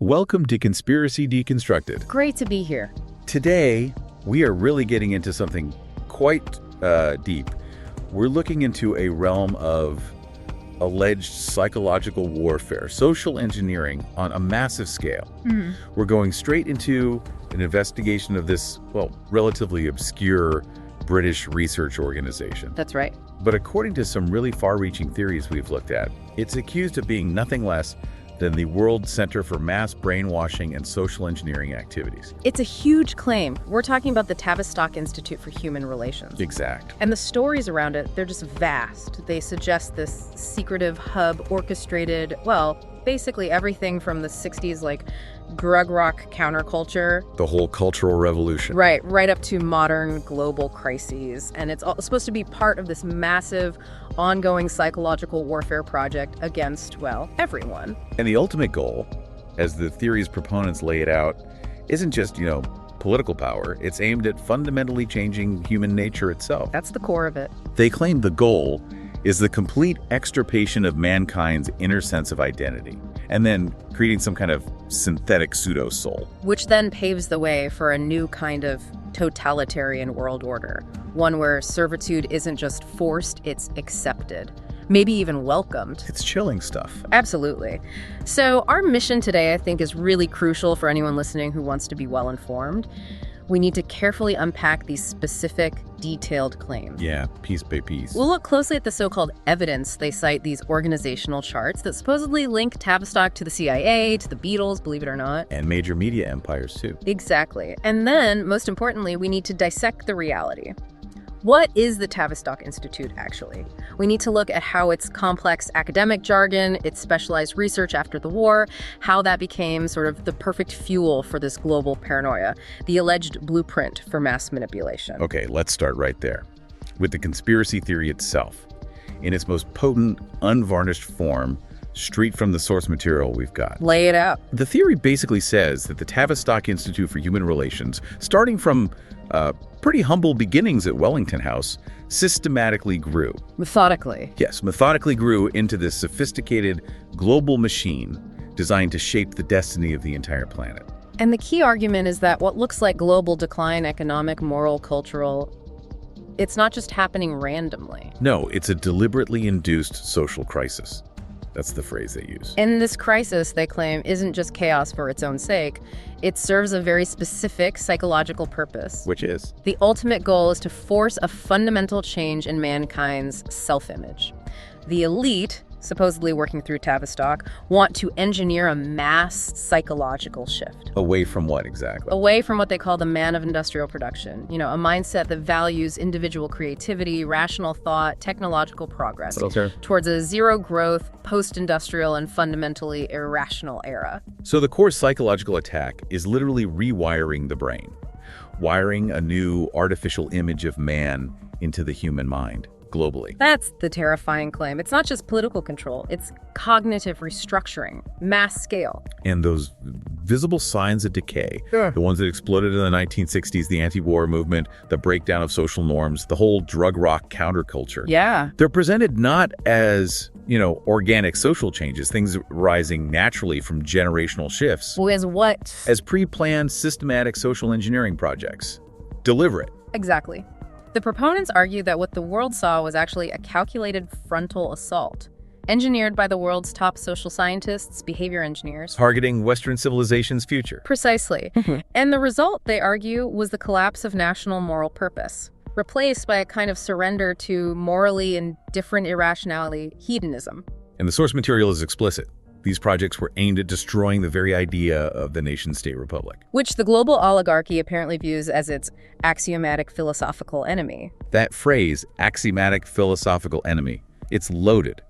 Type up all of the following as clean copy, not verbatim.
Welcome to Conspiracy Deconstructed. Great to be here. Today, we are really getting into something quite deep. We're looking into a realm of alleged psychological warfare, social engineering on a massive scale. We're going straight into an investigation of this, relatively obscure British research organization. That's right. But according to some really far-reaching theories we've looked at, it's accused of being nothing less than the World Center for Mass Brainwashing and Social Engineering Activities. It's a huge claim. We're talking about the Tavistock Institute for Human Relations. Exact. And the stories around it, they're just vast. They suggest this secretive hub orchestrated, basically everything from the 60s, like drug rock counterculture. The whole cultural revolution. Right up to modern global crises. And it's all supposed to be part of this massive, ongoing psychological warfare project against, everyone. And the ultimate goal, as the theory's proponents lay it out, isn't just, political power. It's aimed at fundamentally changing human nature itself. That's the core of it. They claim the goal is the complete extirpation of mankind's inner sense of identity, and then creating some kind of synthetic pseudo-soul. Which then paves the way for a new kind of totalitarian world order, one where servitude isn't just forced, it's accepted, maybe even welcomed. It's chilling stuff. Absolutely. So our mission today, I think, is really crucial for anyone listening who wants to be well-informed. We need to carefully unpack these specific, detailed claims. Yeah, piece by piece. We'll look closely at the so-called evidence. They cite these organizational charts that supposedly link Tavistock to the CIA, to the Beatles, believe it or not. And major media empires, too. Exactly. And then, most importantly, we need to dissect the reality. What is the Tavistock Institute, actually? We need to look at how its complex academic jargon, its specialized research after the war, how that became sort of the perfect fuel for this global paranoia, the alleged blueprint for mass manipulation. Okay, let's start right there, with the conspiracy theory itself. In its most potent, unvarnished form, straight from the source material we've got. Lay it out. The theory basically says that the Tavistock Institute for Human Relations, starting from pretty humble beginnings at Wellington House, systematically grew. Methodically. Yes, methodically grew into this sophisticated global machine designed to shape the destiny of the entire planet. And the key argument is that what looks like global decline, economic, moral, cultural, it's not just happening randomly. No, it's a deliberately induced social crisis. That's the phrase they use. And this crisis, they claim, isn't just chaos for its own sake. It serves a very specific psychological purpose. Which is? The ultimate goal is to force a fundamental change in mankind's self-image. The elite, supposedly working through Tavistock, want to engineer a mass psychological shift. Away from what exactly? Away from what they call the man of industrial production. A mindset that values individual creativity, rational thought, technological progress, towards a zero-growth, post-industrial, and fundamentally irrational era. So the core psychological attack is literally rewiring the brain, wiring a new artificial image of man into the human mind. Globally. That's the terrifying claim. It's not just political control, it's cognitive restructuring, mass scale. And those visible signs of decay, the ones that exploded in the 1960s, the anti-war movement, the breakdown of social norms, the whole drug rock counterculture. Yeah. They're presented not as, organic social changes, things rising naturally from generational shifts. Well, as what? As pre-planned, systematic social engineering projects. Deliberate. Exactly. The proponents argue that what the world saw was actually a calculated frontal assault, engineered by the world's top social scientists, behavior engineers. Targeting Western civilization's future. Precisely. And the result, they argue, was the collapse of national moral purpose, replaced by a kind of surrender to morally indifferent irrationality, hedonism. And the source material is explicit. These projects were aimed at destroying the very idea of the nation-state republic. Which the global oligarchy apparently views as its axiomatic philosophical enemy. That phrase, axiomatic philosophical enemy, it's loaded.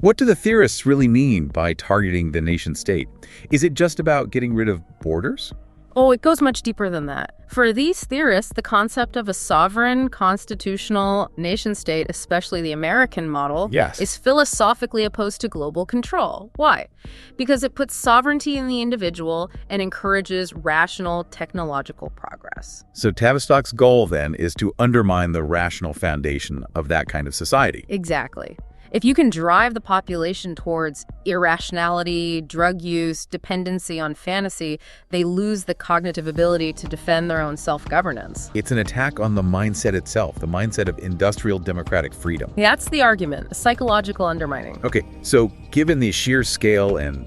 What do the theorists really mean by targeting the nation-state? Is it just about getting rid of borders? Oh, it goes much deeper than that. For these theorists, the concept of a sovereign, constitutional nation-state, especially the American model, is philosophically opposed to global control. Why? Because it puts sovereignty in the individual and encourages rational technological progress. So Tavistock's goal, then, is to undermine the rational foundation of that kind of society. Exactly. If you can drive the population towards irrationality, drug use, dependency on fantasy, they lose the cognitive ability to defend their own self-governance. It's an attack on the mindset itself, the mindset of industrial democratic freedom. That's the argument, a psychological undermining. Okay, so given the sheer scale and,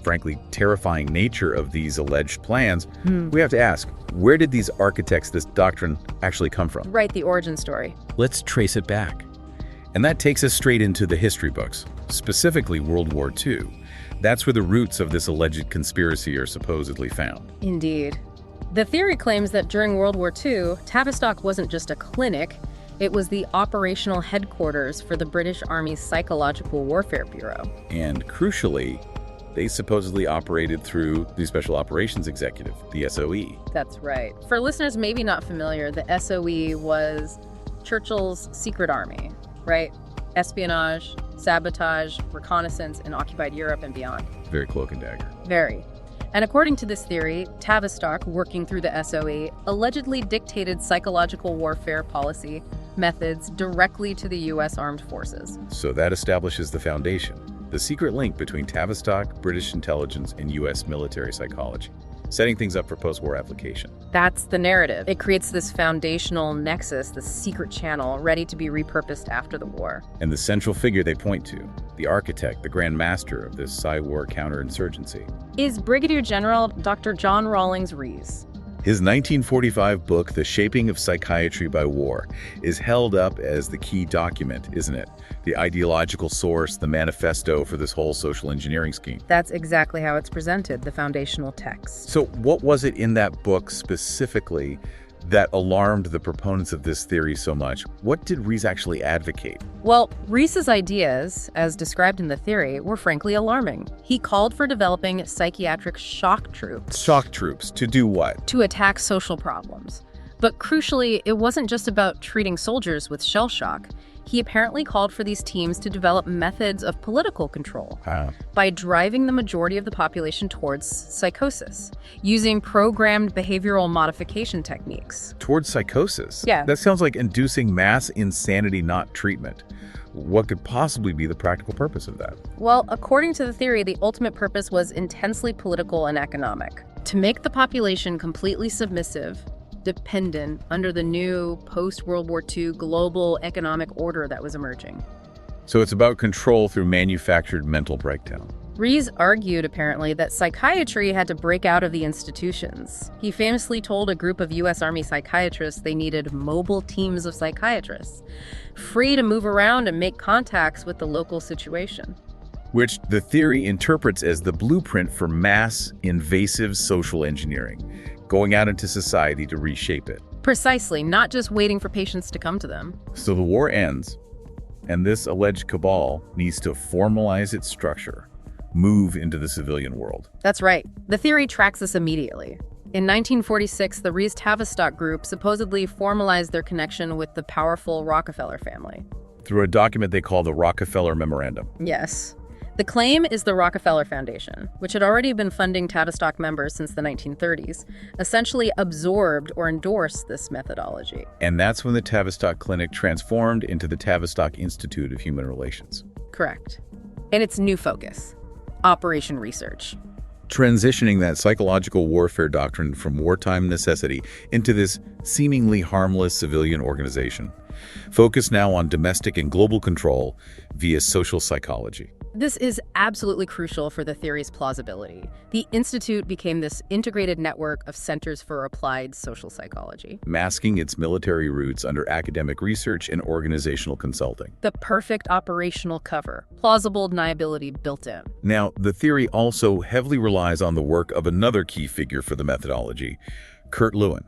frankly, terrifying nature of these alleged plans, we have to ask, where did these architects, this doctrine, actually come from? Right, the origin story. Let's trace it back. And that takes us straight into the history books, specifically World War II. That's where the roots of this alleged conspiracy are supposedly found. Indeed. The theory claims that during World War II, Tavistock wasn't just a clinic, it was the operational headquarters for the British Army's Psychological Warfare Bureau. And crucially, they supposedly operated through the Special Operations Executive, the SOE. That's right. For listeners maybe not familiar, the SOE was Churchill's secret army, right? Espionage, sabotage, reconnaissance in occupied Europe and beyond. Very cloak and dagger. Very. And according to this theory, Tavistock, working through the SOE, allegedly dictated psychological warfare policy methods directly to the U.S. Armed Forces. So that establishes the foundation, the secret link between Tavistock, British intelligence, and U.S. military psychology, setting things up for post-war application. That's the narrative. It creates this foundational nexus, this secret channel, ready to be repurposed after the war. And the central figure they point to, the architect, the grand master of this psy-war counterinsurgency, is Brigadier General Dr. John Rawlings Rees. His 1945 book, The Shaping of Psychiatry by War, is held up as the key document, isn't it? The ideological source, the manifesto for this whole social engineering scheme. That's exactly how it's presented, the foundational text. So what was it in that book specifically that alarmed the proponents of this theory so much? What did Rees actually advocate? Well, Rees's ideas, as described in the theory, were frankly alarming. He called for developing psychiatric shock troops. Shock troops, to do what? To attack social problems. But crucially, it wasn't just about treating soldiers with shell shock. He apparently called for these teams to develop methods of political control by driving the majority of the population towards psychosis, using programmed behavioral modification techniques. Towards psychosis? Yeah. That sounds like inducing mass insanity, not treatment. What could possibly be the practical purpose of that? Well, according to the theory, the ultimate purpose was intensely political and economic. To make the population completely submissive, dependent under the new post-World War II global economic order that was emerging. So it's about control through manufactured mental breakdown. Rees argued, apparently, that psychiatry had to break out of the institutions. He famously told a group of U.S. Army psychiatrists they needed mobile teams of psychiatrists, free to move around and make contacts with the local situation. Which the theory interprets as the blueprint for mass, invasive social engineering, going out into society to reshape it. Precisely, not just waiting for patients to come to them. So the war ends, and this alleged cabal needs to formalize its structure, move into the civilian world. That's right. The theory tracks this immediately. In 1946, the Rees Tavistock group supposedly formalized their connection with the powerful Rockefeller family. Through a document they call the Rockefeller Memorandum. Yes. The claim is the Rockefeller Foundation, which had already been funding Tavistock members since the 1930s, essentially absorbed or endorsed this methodology. And that's when the Tavistock Clinic transformed into the Tavistock Institute of Human Relations. Correct. And its new focus, operation research. Transitioning that psychological warfare doctrine from wartime necessity into this seemingly harmless civilian organization, focused now on domestic and global control via social psychology. This is absolutely crucial for the theory's plausibility. The Institute became this integrated network of centers for applied social psychology, masking its military roots under academic research and organizational consulting. The perfect operational cover, plausible deniability built in. Now, the theory also heavily relies on the work of another key figure for the methodology, Kurt Lewin,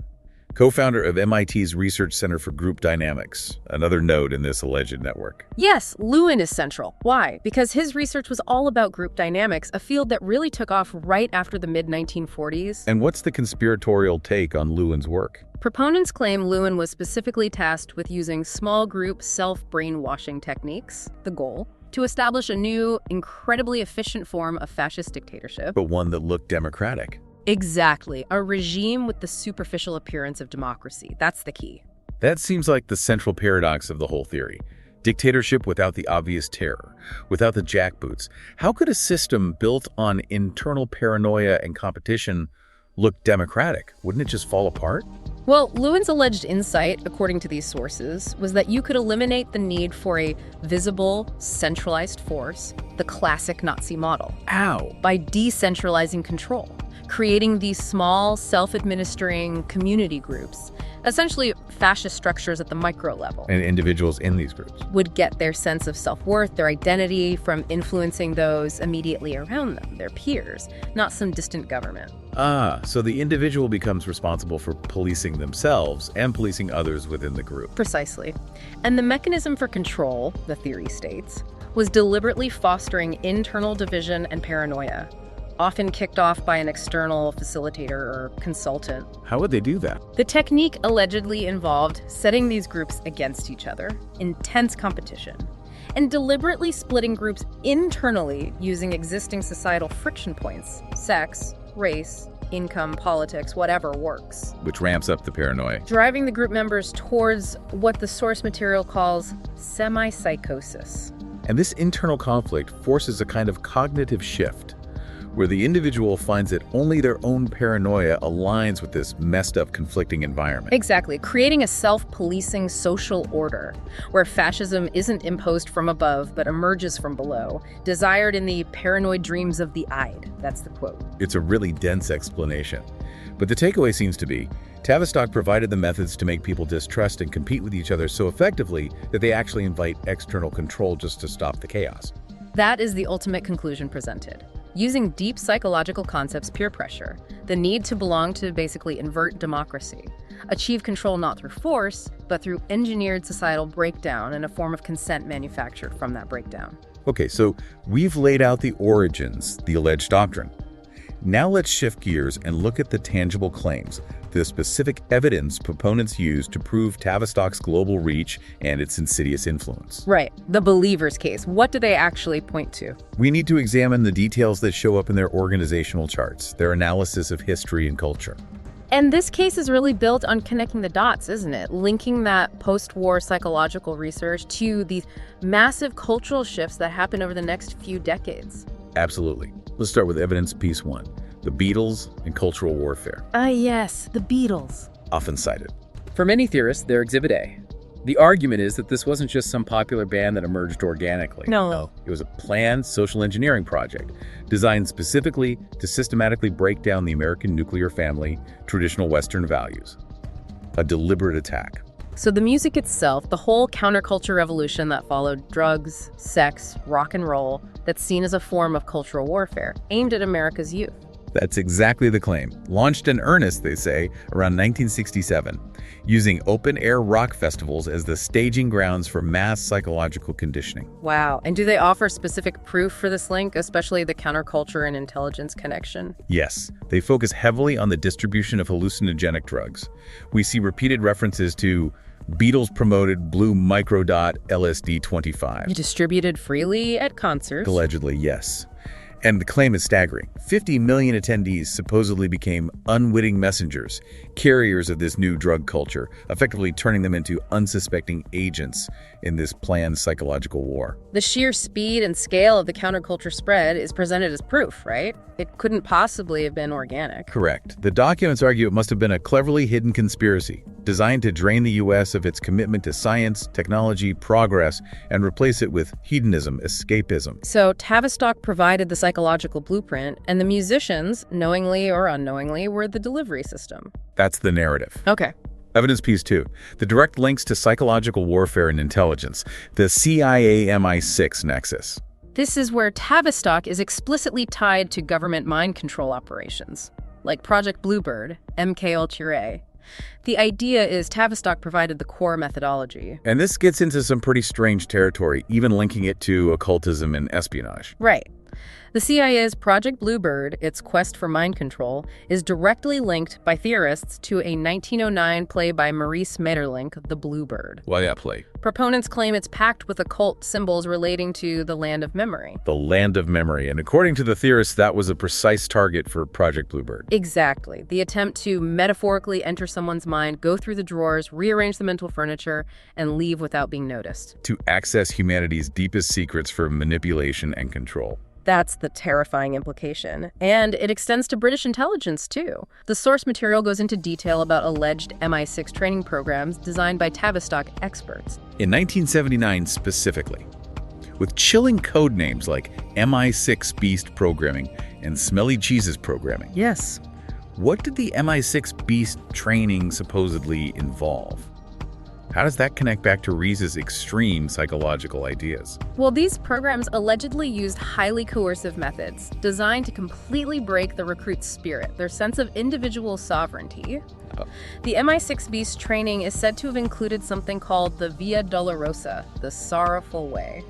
co-founder of MIT's Research Center for Group Dynamics, another node in this alleged network. Yes, Lewin is central. Why? Because his research was all about group dynamics, a field that really took off right after the mid-1940s. And what's the conspiratorial take on Lewin's work? Proponents claim Lewin was specifically tasked with using small group self-brainwashing techniques, the goal, to establish a new, incredibly efficient form of fascist dictatorship. But one that looked democratic. Exactly. A regime with the superficial appearance of democracy. That's the key. That seems like the central paradox of the whole theory. Dictatorship without the obvious terror, without the jackboots. How could a system built on internal paranoia and competition look democratic? Wouldn't it just fall apart? Well, Lewin's alleged insight, according to these sources, was that you could eliminate the need for a visible, centralized force, the classic Nazi model, Ow! by decentralizing control, creating these small, self-administering community groups, essentially fascist structures at the micro level. And individuals in these groups would get their sense of self-worth, their identity, from influencing those immediately around them, their peers, not some distant government. So the individual becomes responsible for policing themselves and policing others within the group. Precisely. And the mechanism for control, the theory states, was deliberately fostering internal division and paranoia, often kicked off by an external facilitator or consultant. How would they do that? The technique allegedly involved setting these groups against each other, intense competition, and deliberately splitting groups internally using existing societal friction points, sex, race, income, politics, whatever works. Which ramps up the paranoia. Driving the group members towards what the source material calls semi-psychosis. And this internal conflict forces a kind of cognitive shift, where the individual finds that only their own paranoia aligns with this messed up, conflicting environment. Exactly, creating a self-policing social order, where fascism isn't imposed from above, but emerges from below, desired in the paranoid dreams of the I'd. That's the quote. It's a really dense explanation. But the takeaway seems to be, Tavistock provided the methods to make people distrust and compete with each other so effectively that they actually invite external control just to stop the chaos. That is the ultimate conclusion presented. Using deep psychological concepts, peer pressure, the need to belong to basically invert democracy, achieve control not through force, but through engineered societal breakdown and a form of consent manufactured from that breakdown. Okay, so we've laid out the origins, the alleged doctrine. Now let's shift gears and look at the tangible claims, the specific evidence proponents use to prove Tavistock's global reach and its insidious influence. Right, the believer's case. What do they actually point to? We need to examine the details that show up in their organizational charts, their analysis of history and culture. And this case is really built on connecting the dots, isn't it? Linking that post-war psychological research to these massive cultural shifts that happen over the next few decades. Absolutely. Let's start with evidence piece 1, the Beatles and cultural warfare. Yes, the Beatles. Often cited. For many theorists, they're Exhibit A. The argument is that this wasn't just some popular band that emerged organically. No. It was a planned social engineering project designed specifically to systematically break down the American nuclear family, traditional Western values. A deliberate attack. So the music itself, the whole counterculture revolution that followed drugs, sex, rock and roll, that's seen as a form of cultural warfare, aimed at America's youth. That's exactly the claim. Launched in earnest, they say, around 1967, using open-air rock festivals as the staging grounds for mass psychological conditioning. Wow. And do they offer specific proof for this link, especially the counterculture and intelligence connection? Yes, they focus heavily on the distribution of hallucinogenic drugs. We see repeated references to Beatles-promoted blue microdot LSD-25. Distributed freely at concerts. Allegedly, yes. And the claim is staggering. 50 million attendees supposedly became unwitting messengers, carriers of this new drug culture, effectively turning them into unsuspecting agents in this planned psychological war. The sheer speed and scale of the counterculture spread is presented as proof, right? It couldn't possibly have been organic. Correct. The documents argue it must have been a cleverly hidden conspiracy, designed to drain the U.S. of its commitment to science, technology, progress, and replace it with hedonism, escapism. So Tavistock provided the psychological blueprint, and the musicians, knowingly or unknowingly, were the delivery system. That's the narrative. Okay. Evidence piece 2, the direct links to psychological warfare and intelligence, the CIA-MI6 nexus. This is where Tavistock is explicitly tied to government mind control operations, like Project Bluebird, MK Ultra. The idea is Tavistock provided the core methodology. And this gets into some pretty strange territory, even linking it to occultism and espionage. Right. The CIA's Project Bluebird, its quest for mind control, is directly linked by theorists to a 1909 play by Maurice Maeterlinck, The Bluebird. Why that play? Proponents claim it's packed with occult symbols relating to the land of memory. The land of memory. And according to the theorists, that was a precise target for Project Bluebird. Exactly. The attempt to metaphorically enter someone's mind, go through the drawers, rearrange the mental furniture, and leave without being noticed. To access humanity's deepest secrets for manipulation and control. That's the terrifying implication. And it extends to British intelligence, too. The source material goes into detail about alleged MI6 training programs designed by Tavistock experts. In 1979 specifically, with chilling code names like MI6 Beast Programming and Smelly Cheeses Programming. Yes. What did the MI6 Beast training supposedly involve? How does that connect back to Rees's extreme psychological ideas? Well, these programs allegedly used highly coercive methods designed to completely break the recruit's spirit, their sense of individual sovereignty. The MI6 Beast training is said to have included something called the Via Dolorosa, the sorrowful way,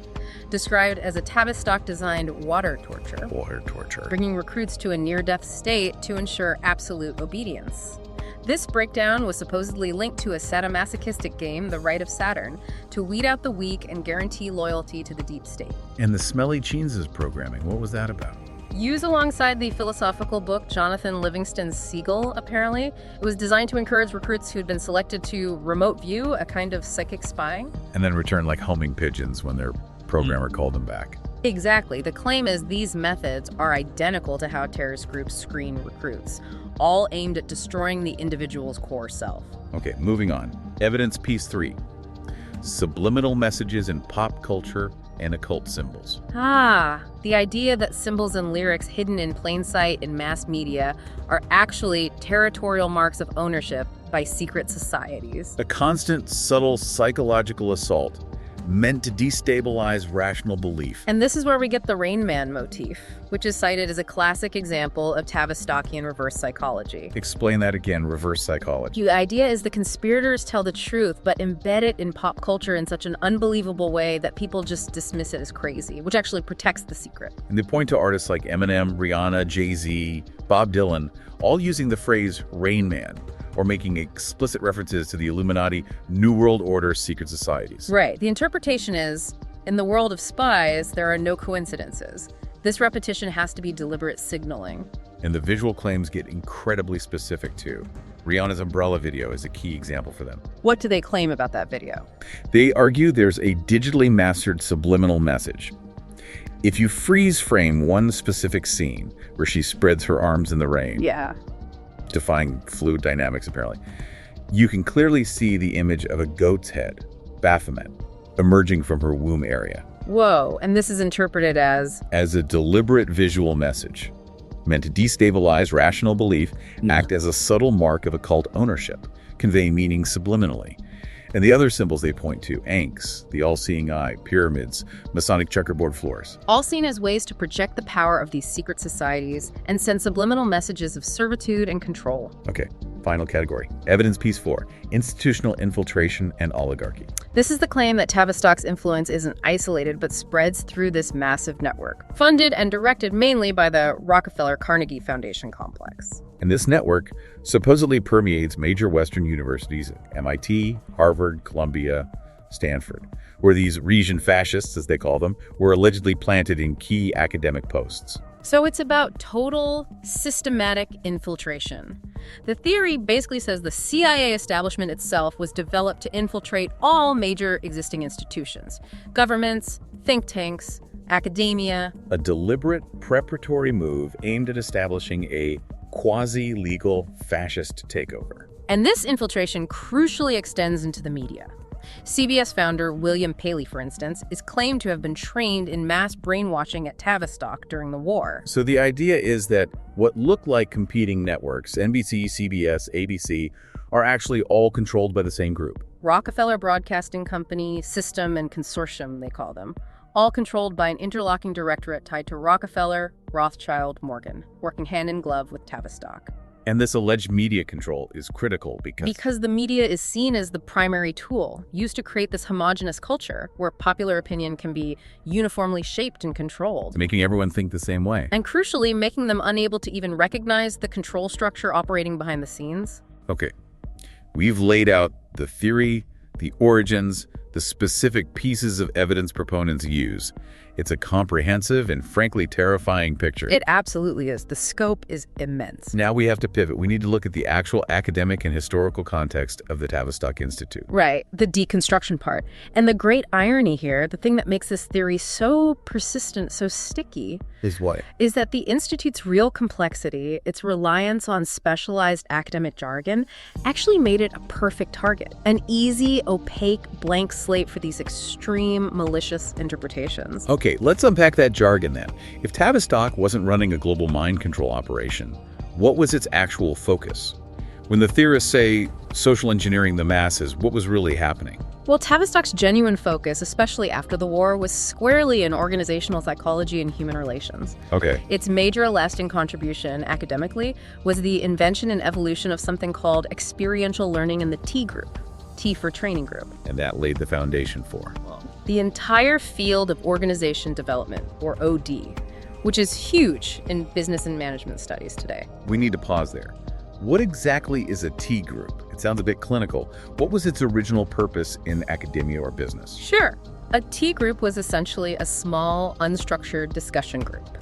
described as a Tavistock-designed water torture. Water torture. Bringing recruits to a near-death state to ensure absolute obedience. This breakdown was supposedly linked to a sadomasochistic game, The Rite of Saturn, to weed out the weak and guarantee loyalty to the deep state. And the Smelly Cheeses Programming, what was that about? Used alongside the philosophical book Jonathan Livingston Seagull, apparently, it was designed to encourage recruits who'd been selected to remote view, a kind of psychic spying. And then return like homing pigeons when their programmer called them back. Exactly. The claim is these methods are identical to how terrorist groups screen recruits, all aimed at destroying the individual's core self. Okay, moving on. Evidence piece 3. Subliminal messages in pop culture and occult symbols. The idea that symbols and lyrics hidden in plain sight in mass media are actually territorial marks of ownership by secret societies. A constant, subtle psychological assault meant to destabilize rational belief. And this is where we get the Rain Man motif, which is cited as a classic example of Tavistockian reverse psychology. Explain that again, reverse psychology. The idea is the conspirators tell the truth, but embed it in pop culture in such an unbelievable way that people just dismiss it as crazy, which actually protects the secret. And they point to artists like Eminem, Rihanna, Jay-Z, Bob Dylan, all using the phrase Rain Man, or making explicit references to the Illuminati, New World Order secret societies. Right. The interpretation is, in the world of spies, there are no coincidences. This repetition has to be deliberate signaling. And the visual claims get incredibly specific too. Rihanna's Umbrella video is a key example for them. What do they claim about that video? They argue there's a digitally mastered subliminal message. If you freeze frame one specific scene where she spreads her arms in the rain, defying fluid dynamics apparently, you can clearly see the image of a goat's head, Baphomet, emerging from her womb area. Whoa, and this is interpreted as a deliberate visual message, meant to destabilize rational belief, act as a subtle mark of occult ownership, convey meaning subliminally. And the other symbols they point to, Ankhs, the all-seeing eye, pyramids, Masonic checkerboard floors. all seen as ways to project the power of these secret societies and send subliminal messages of servitude and control. Okay, final category. Evidence piece 4, institutional infiltration and oligarchy. This is the claim that Tavistock's influence isn't isolated but spreads through this massive network, funded and directed mainly by the Rockefeller-Carnegie Foundation complex. And this network supposedly permeates major Western universities, MIT, Harvard, Columbia, Stanford, where these region fascists, as they call them, were allegedly planted in key academic posts. So it's about total, systematic infiltration. The theory basically says the CIA establishment itself was developed to infiltrate all major existing institutions, governments, think tanks, academia. A deliberate preparatory move aimed at establishing a quasi-legal fascist takeover. And this infiltration crucially extends into the media. CBS founder William Paley, for instance, is claimed to have been trained in mass brainwashing at Tavistock during the war. So the idea is that what look like competing networks, NBC, CBS, ABC, are actually all controlled by the same group. Rockefeller Broadcasting Company, System, and Consortium, they call them, all controlled by an interlocking directorate tied to Rockefeller, Rothschild, Morgan, working hand in glove with Tavistock. And this alleged media control is critical Because the media is seen as the primary tool used to create this homogenous culture where popular opinion can be uniformly shaped and controlled. making everyone think the same way. And crucially, making them unable to even recognize the control structure operating behind the scenes. Okay, we've laid out the theory, the origins, the specific pieces of evidence proponents use. It's a comprehensive and frankly terrifying picture. It absolutely is. The scope is immense. Now we have to pivot. We need to look at the actual academic and historical context of the Tavistock Institute. Right, the deconstruction part. And the great irony here, the thing that makes this theory so persistent, so sticky, Is what? is that the Institute's real complexity, its reliance on specialized academic jargon, actually made it a perfect target. An easy, opaque, blank slate for these extreme, malicious interpretations. Okay, let's unpack that jargon then. If Tavistock wasn't running a global mind control operation, what was its actual focus? When the theorists say social engineering the masses, what was really happening? Well, Tavistock's genuine focus, especially after the war, was squarely in organizational psychology and human relations. Okay. Its major lasting contribution academically was the invention and evolution of something called experiential learning in the T group. T for training group. And that laid the foundation for? The entire field of organization development, or OD, which is huge in business and management studies today. We need to pause there. What exactly is a T group? It sounds a bit clinical. What was its original purpose in academia or business? Sure. A T group was essentially a small, unstructured discussion group.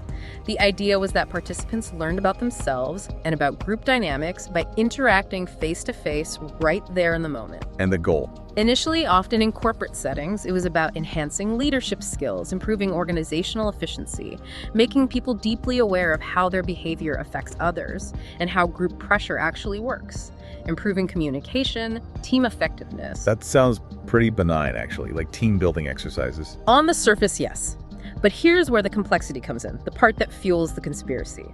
The idea was that participants learned about themselves and about group dynamics by interacting face-to-face right there in the moment. And the goal? Initially, often in corporate settings, it was about enhancing leadership skills, improving organizational efficiency, making people deeply aware of how their behavior affects others, and how group pressure actually works, improving communication, team effectiveness. That sounds pretty benign, actually, like team building exercises. On the surface, yes. But here's where the complexity comes in, the part that fuels the conspiracy.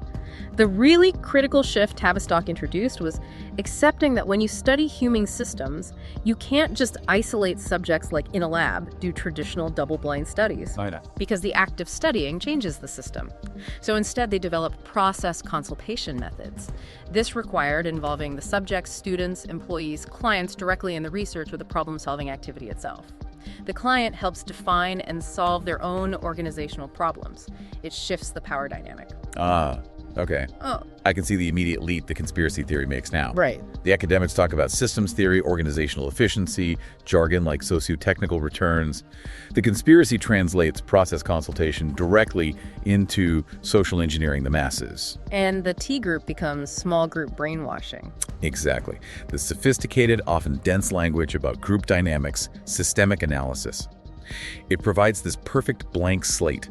The really critical shift Tavistock introduced was accepting that when you study human systems, you can't just isolate subjects like in a lab, do traditional double-blind studies, because the act of studying changes the system. So instead, they developed process consultation methods. This required involving the subjects, students, employees, clients directly in the research or the problem-solving activity itself. The client helps define and solve their own organizational problems. It shifts the power dynamic. Ah, okay. Oh. I can see the immediate leap the conspiracy theory makes now. Right. The academics talk about systems theory, organizational efficiency, jargon like socio-technical returns. The conspiracy translates process consultation directly into social engineering the masses. And the T group becomes small group brainwashing. Exactly. The sophisticated, often dense language about group dynamics, systemic analysis. It provides this perfect blank slate.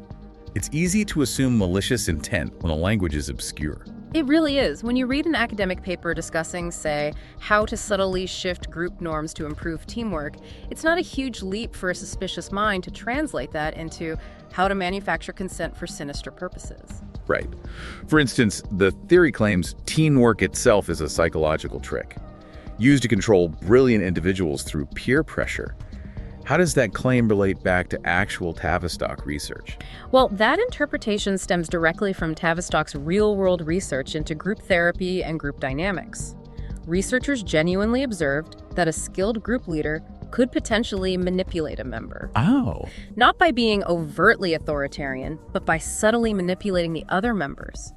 It's easy to assume malicious intent when a language is obscure. It really is. When you read an academic paper discussing, say, how to subtly shift group norms to improve teamwork, it's not a huge leap for a suspicious mind to translate that into how to manufacture consent for sinister purposes. Right. For instance, the theory claims teamwork itself is a psychological trick, used to control brilliant individuals through peer pressure. How does that claim relate back to actual Tavistock research? Well, that interpretation stems directly from Tavistock's real-world research into group therapy and group dynamics. Researchers genuinely observed that a skilled group leader could potentially manipulate a member. Oh. Not by being overtly authoritarian, but by subtly manipulating the other members.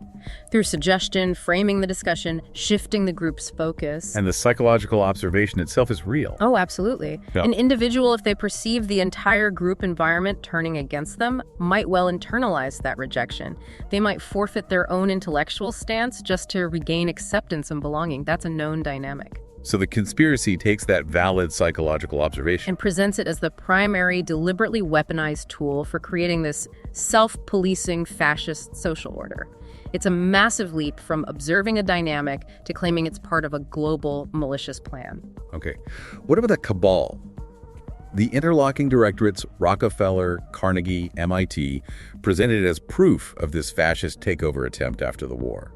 Through suggestion, framing the discussion, shifting the group's focus. And the psychological observation itself is real. Oh, absolutely. Yeah. An individual, if they perceive the entire group environment turning against them, might well internalize that rejection. They might forfeit their own intellectual stance just to regain acceptance and belonging. That's a known dynamic. So the conspiracy takes that valid psychological observation And presents it as the primary, deliberately weaponized tool for creating this self-policing fascist social order. It's a massive leap from observing a dynamic to claiming it's part of a global malicious plan. Okay. What about the cabal? The interlocking directorates, Rockefeller, Carnegie, MIT, presented it as proof of this fascist takeover attempt after the war.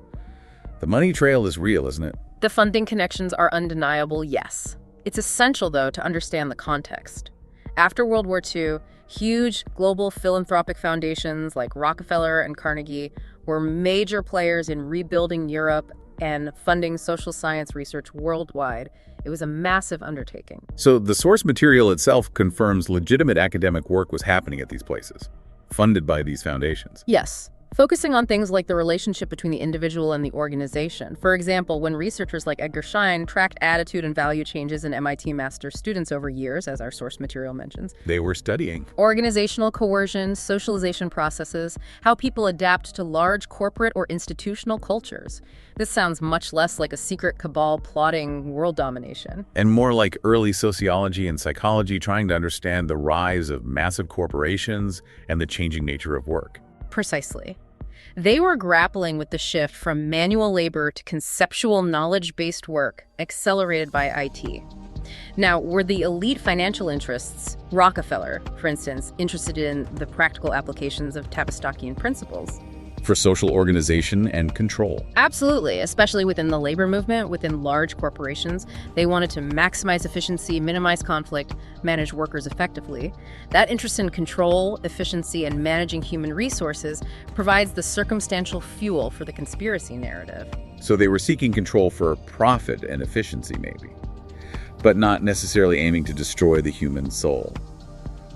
The money trail is real, isn't it? The funding connections are undeniable, yes. It's essential, though, to understand the context. After World War II, huge global philanthropic foundations like Rockefeller and Carnegie were major players in rebuilding Europe and funding social science research worldwide. It was a massive undertaking. So the source material itself confirms legitimate academic work was happening at these places, funded by these foundations. Yes. Focusing on things like the relationship between the individual and the organization. For example, when researchers like Edgar Schein tracked attitude and value changes in MIT master's students over years, as our source material mentions. They were studying Organizational coercion, socialization processes, how people adapt to large corporate or institutional cultures. This sounds much less like a secret cabal plotting world domination. and more like early sociology and psychology trying to understand the rise of massive corporations and the changing nature of work. Precisely. They were grappling with the shift from manual labor to conceptual knowledge-based work, accelerated by IT. Now, were the elite financial interests, Rockefeller, for instance, interested in the practical applications of Tavistockian principles? For social organization and control. Absolutely, especially within the labor movement, within large corporations. They wanted to maximize efficiency, minimize conflict, manage workers effectively. That interest in control, efficiency, and managing human resources provides the circumstantial fuel for the conspiracy narrative. So they were seeking control for profit and efficiency, maybe, but not necessarily aiming to destroy the human soul,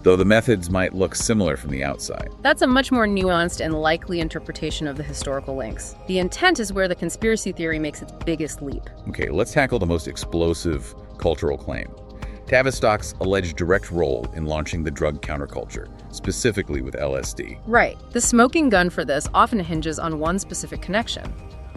though the methods might look similar from the outside. That's a much more nuanced and likely interpretation of the historical links. The intent is where the conspiracy theory makes its biggest leap. Okay, let's tackle the most explosive cultural claim. Tavistock's alleged direct role in launching the drug counterculture, specifically with LSD. Right. The smoking gun for this often hinges on one specific connection.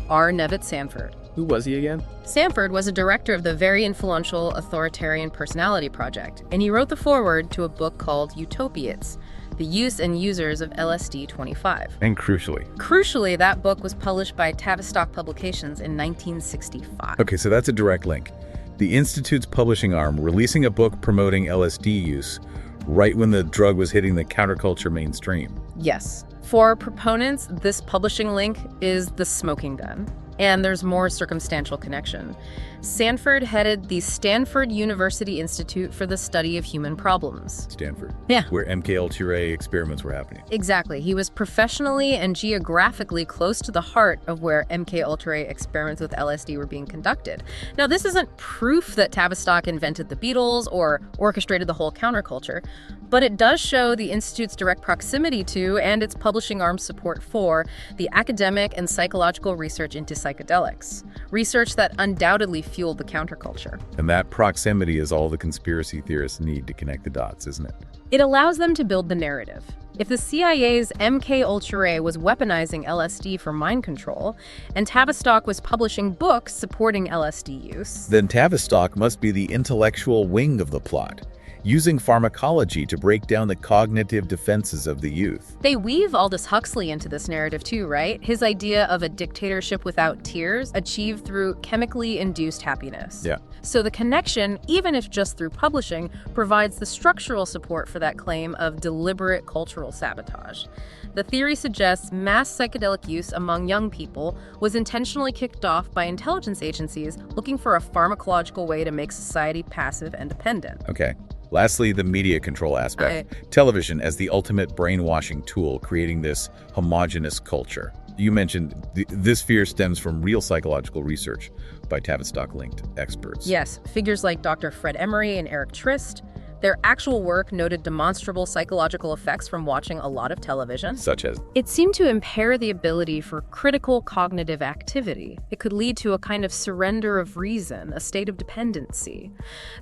R. Nevitt Sanford. Who was he again? Sanford was a director of the very influential Authoritarian Personality Project, and he wrote the foreword to a book called Utopiates, The Use and Users of LSD-25. And crucially. Crucially, that book was published by Tavistock Publications in 1965. Okay, so that's a direct link. The Institute's publishing arm releasing a book promoting LSD use right when the drug was hitting the counterculture mainstream. Yes. For proponents, this publishing link is the smoking gun. And there's more circumstantial connection. Sanford headed the Stanford University Institute for the Study of Human Problems. Stanford. Yeah. Where MKUltra experiments were happening. Exactly. He was professionally and geographically close to the heart of where MKUltra experiments with LSD were being conducted. Now, this isn't proof that Tavistock invented the Beatles or orchestrated the whole counterculture, but it does show the Institute's direct proximity to and its publishing arm's support for the academic and psychological research into psychedelics, research that undoubtedly fueled the counterculture. And that proximity is all the conspiracy theorists need to connect the dots, isn't it? It allows them to build the narrative. If the CIA's MKUltra was weaponizing LSD for mind control, and Tavistock was publishing books supporting LSD use, then Tavistock must be the intellectual wing of the plot, using pharmacology to break down the cognitive defenses of the youth. they weave Aldous Huxley into this narrative too, right? His idea of a dictatorship without tears, achieved through chemically induced happiness. Yeah. So the connection, even if just through publishing, provides the structural support for that claim of deliberate cultural sabotage. The theory suggests mass psychedelic use among young people was intentionally kicked off by intelligence agencies looking for a pharmacological way to make society passive and dependent. Okay. Lastly, the media control aspect. Television as the ultimate brainwashing tool, creating this homogenous culture. You mentioned this fear stems from real psychological research by Tavistock-linked experts. Yes, figures like Dr. Fred Emery and Eric Trist. Their actual work noted demonstrable psychological effects from watching a lot of television. Such as? It seemed to impair the ability for critical cognitive activity. It could lead to a kind of surrender of reason, a state of dependency.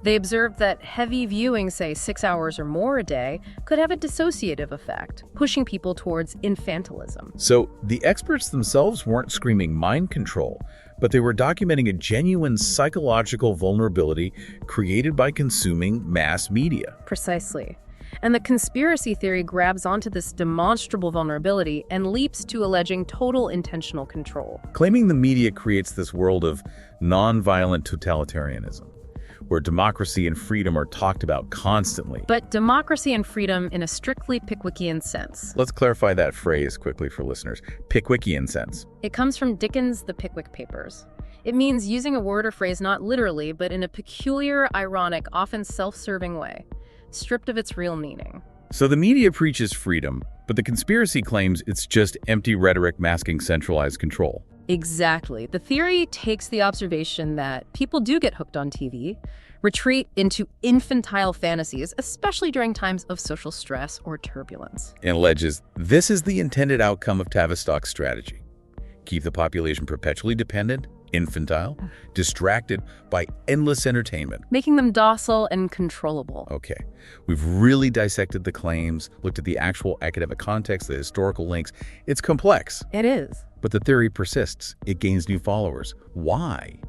They observed that heavy viewing, say 6 hours or more a day, could have a dissociative effect, pushing people towards infantilism. So the experts themselves weren't screaming mind control, but they were documenting a genuine psychological vulnerability created by consuming mass media. Precisely. And the conspiracy theory grabs onto this demonstrable vulnerability and leaps to alleging total intentional control. Claiming the media creates this world of nonviolent totalitarianism, where democracy and freedom are talked about constantly. But democracy and freedom in a strictly Pickwickian sense. Let's clarify that phrase quickly for listeners. Pickwickian sense. It comes from Dickens' The Pickwick Papers. It means using a word or phrase not literally, but in a peculiar, ironic, often self-serving way, stripped of its real meaning. So the media preaches freedom, but the conspiracy claims it's just empty rhetoric masking centralized control. Exactly. The theory takes the observation that people do get hooked on TV, retreat into infantile fantasies, especially during times of social stress or turbulence. And alleges this is the intended outcome of Tavistock's strategy. Keep the population perpetually dependent, infantile, distracted by endless entertainment. Making them docile and controllable. Okay, we've really dissected the claims, looked at the actual academic context, the historical links. It's complex. It is. But the theory persists. It gains new followers. Why?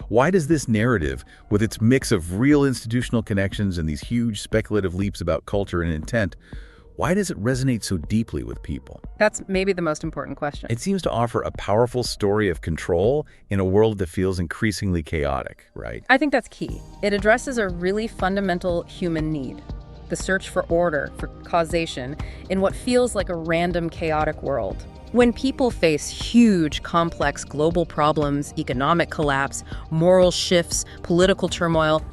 Why does this narrative, with its mix of real institutional connections and these huge speculative leaps about culture and intent, why does it resonate so deeply with people? That's maybe the most important question. It seems to offer a powerful story of control in a world that feels increasingly chaotic, right? I think that's key. It addresses a really fundamental human need, the search for order, for causation, in what feels like a random, chaotic world. When people face huge, complex global problems, economic collapse, moral shifts, political turmoil,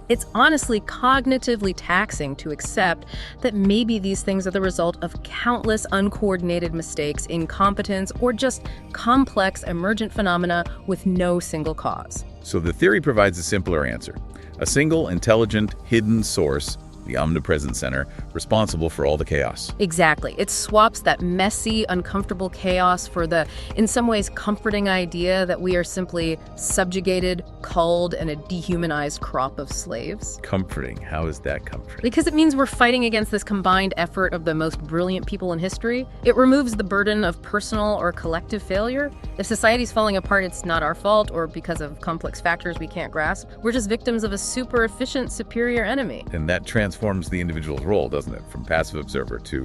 it's honestly cognitively taxing to accept that maybe these things are the result of countless uncoordinated mistakes, incompetence, or just complex emergent phenomena with no single cause. So the theory provides a simpler answer. A single, intelligent, hidden source, the omnipresent center, responsible for all the chaos. Exactly. It swaps that messy, uncomfortable chaos for the, in some ways, comforting idea that we are simply subjugated, culled, and a dehumanized crop of slaves. Comforting? How is that comforting? Because it means we're fighting against this combined effort of the most brilliant people in history. It removes the burden of personal or collective failure. If society's falling apart, it's not our fault or because of complex factors we can't grasp. We're just victims of a super efficient, superior enemy. And that transforms the individual's role, doesn't it? From passive observer to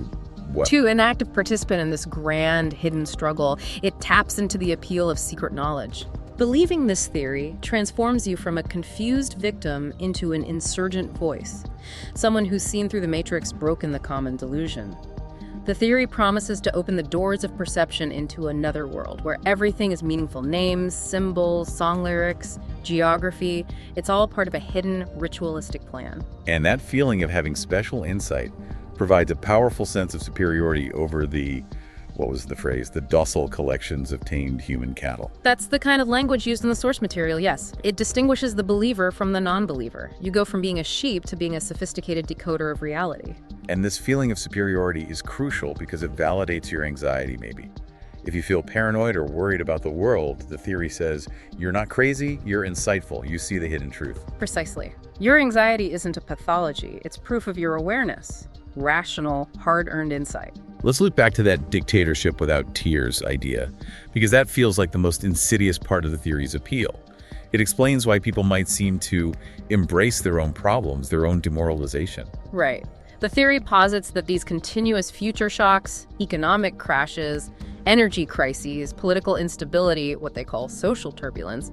what? To an active participant in this grand, hidden struggle. It taps into the appeal of secret knowledge. Believing this theory transforms you from a confused victim into an insurgent voice, someone who's seen through the matrix, broken the common delusion. The theory promises to open the doors of perception into another world where everything is meaningful names, symbols, song lyrics, geography. It's all part of a hidden, ritualistic plan. And that feeling of having special insight provides a powerful sense of superiority over the, what was the phrase, the docile collections of tamed human cattle. That's the kind of language used in the source material, yes. It distinguishes the believer from the non-believer. You go from being a sheep to being a sophisticated decoder of reality. And this feeling of superiority is crucial because it validates your anxiety, maybe. If you feel paranoid or worried about the world, the theory says, you're not crazy, you're insightful, you see the hidden truth. Precisely. Your anxiety isn't a pathology, it's proof of your awareness. Rational, hard-earned insight. Let's look back to that dictatorship without tears idea, because that feels like the most insidious part of the theory's appeal. It explains why people might seem to embrace their own problems, their own demoralization. Right. The theory posits that these continuous future shocks, economic crashes, energy crises, political instability, what they call social turbulence,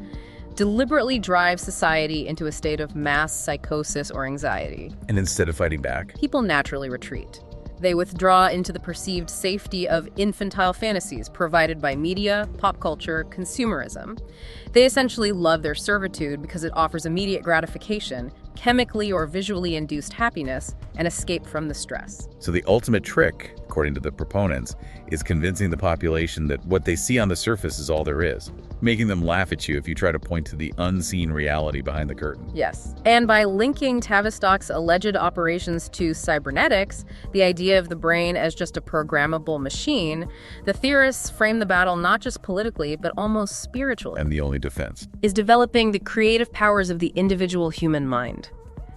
deliberately drive society into a state of mass psychosis or anxiety. And instead of fighting back, people naturally retreat. They withdraw into the perceived safety of infantile fantasies provided by media, pop culture, consumerism. They essentially love their servitude because it offers immediate gratification, chemically or visually induced happiness, and escape from the stress. So the ultimate trick, according to the proponents, is convincing the population that what they see on the surface is all there is, making them laugh at you if you try to point to the unseen reality behind the curtain. Yes. And by linking Tavistock's alleged operations to cybernetics, the idea of the brain as just a programmable machine, the theorists frame the battle not just politically, but almost spiritually. And the only defense is developing the creative powers of the individual human mind.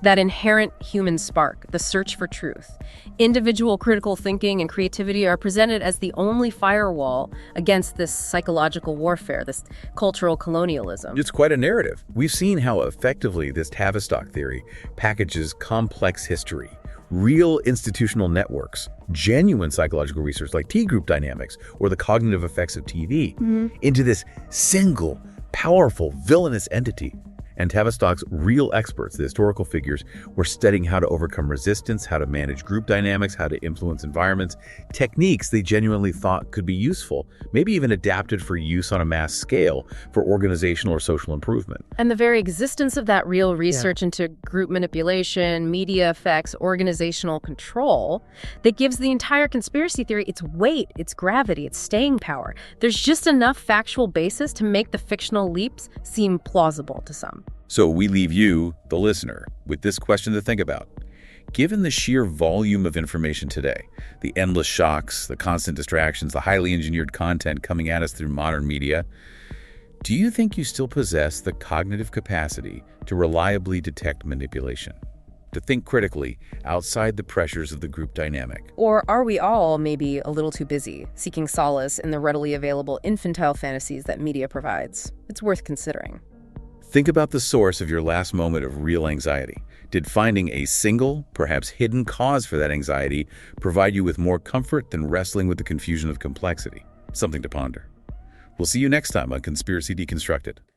That inherent human spark, the search for truth. Individual critical thinking and creativity are presented as the only firewall against this psychological warfare, this cultural colonialism. It's quite a narrative. We've seen how effectively this Tavistock theory packages complex history, real institutional networks, genuine psychological research like T-group dynamics or the cognitive effects of TV into this single, powerful, villainous entity. And Tavistock's real experts, the historical figures, were studying how to overcome resistance, how to manage group dynamics, how to influence environments, techniques they genuinely thought could be useful, maybe even adapted for use on a mass scale for organizational or social improvement. And the very existence of that real research into group manipulation, media effects, organizational control, that gives the entire conspiracy theory its weight, its gravity, its staying power. There's just enough factual basis to make the fictional leaps seem plausible to some. So we leave you, the listener, with this question to think about. Given the sheer volume of information today, the endless shocks, the constant distractions, the highly engineered content coming at us through modern media, do you think you still possess the cognitive capacity to reliably detect manipulation? To think critically outside the pressures of the group dynamic? Or are we all maybe a little too busy, seeking solace in the readily available infantile fantasies that media provides? It's worth considering. Think about the source of your last moment of real anxiety. Did finding a single, perhaps hidden cause for that anxiety provide you with more comfort than wrestling with the confusion of complexity? Something to ponder. We'll see you next time on Conspiracy Deconstructed.